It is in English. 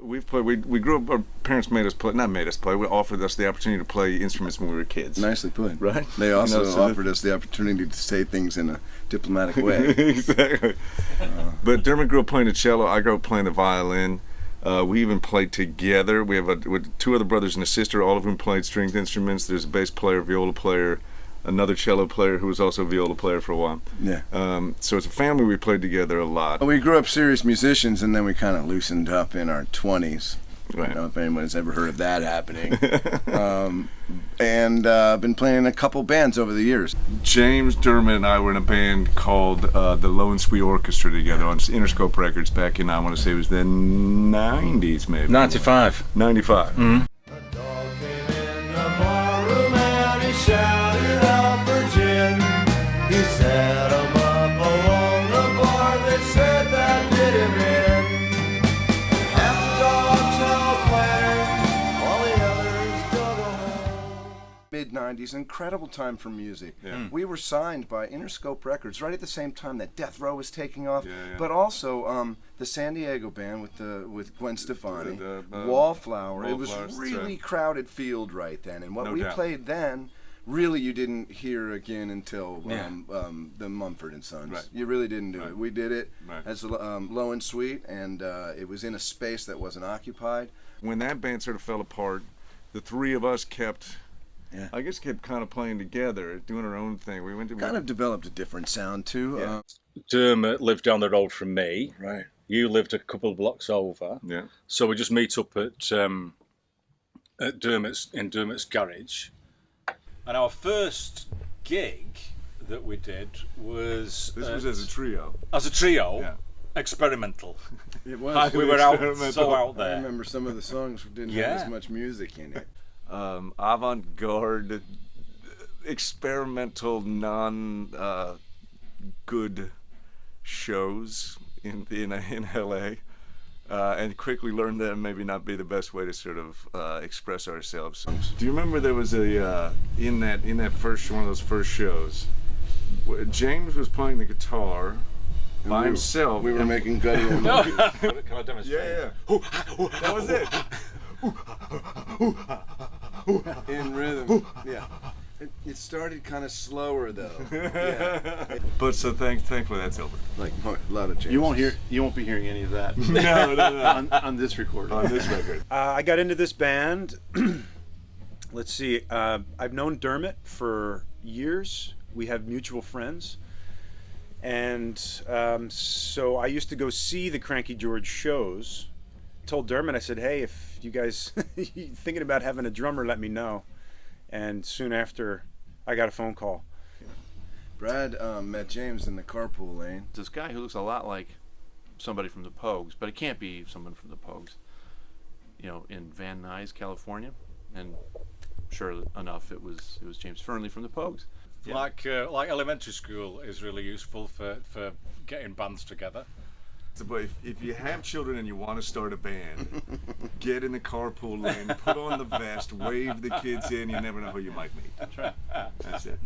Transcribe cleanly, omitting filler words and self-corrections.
We've played. We grew up. Our parents made us play. Not made us play. We offered us the opportunity to play instruments when we were kids. Nicely put. Right. They also offered us the opportunity to say things in a diplomatic way. Exactly. But Dermot grew up playing the cello. I grew up playing the violin. We even played together. We have two other brothers and a sister, all of whom played stringed instruments. There's a bass player, viola player, another cello player who was also a viola player for a while. Yeah. So as a family, we played together a lot. We grew up serious musicians, and then we kind of loosened up in our 20s. Right. I don't know if anyone has ever heard of that happening. And been playing in a couple bands over the years. James, Dermot, and I were in a band called the Low and Sweet Orchestra together on Interscope Records back in, I want to say it was the 90s maybe. 95. 95. Mm-hmm. He set 'em up along the bar that said that did him in. Half the dogs held play, all the others dug a hole. Mid-90s, incredible time for music. Yeah. We were signed by Interscope Records right at the same time that Death Row was taking off, Yeah. but also the San Diego band with Gwen Stefani, The Wallflower. It was Wallflowers, really crowded field right then, and what No we doubt. played then, really you didn't hear again until Yeah. the Mumford and Sons. Right. You really didn't do Right. it. We did it Right. as Low and Sweet, and it was in a space that wasn't occupied. When that band sort of fell apart, the three of us kept, Yeah. I guess, kept kind of playing together, doing our own thing. We went to Kind of developed a different sound too. Yeah. Dermot lived down the road from me. Right. You lived a couple of blocks over. Yeah. So we just meet up at Dermot's garage. And our first gig that we did was This was as a trio. as a trio, Yeah. experimental. It was. We were out Experimental. so out I there. remember some of the songs didn't Yeah. have as much music in it. Avant-garde, experimental, non-good shows in LA, and quickly learned that maybe not be the best way to sort of express ourselves. Do you remember there was a in that first one of those first shows, James was playing the guitar by himself. We were and- making guttural noises. Can I demonstrate? Yeah. That was it. In rhythm. Yeah. It started kind of slower though. Yeah. But so thankfully that's over. Like a lot of changes. You won't be hearing any of that No. on this recording. On this record. I got into this band. Let's see. I've known Dermot for years. We have mutual friends, and so I used to go see the Cranky George shows. Told Dermot, I said, "Hey, if you guys thinking about having a drummer, let me know." And soon after, I got a phone call. Brad met James in the carpool lane. This guy who looks a lot like somebody from the Pogues, but it can't be someone from the Pogues. You know, in Van Nuys, California, and sure enough, it was James Fernley from the Pogues. Yeah. Like elementary school is really useful for getting bands together. But if you have children and you want to start a band, get in the carpool lane, put on the vest, wave the kids in. You never know who you might meet. That's right. That's it.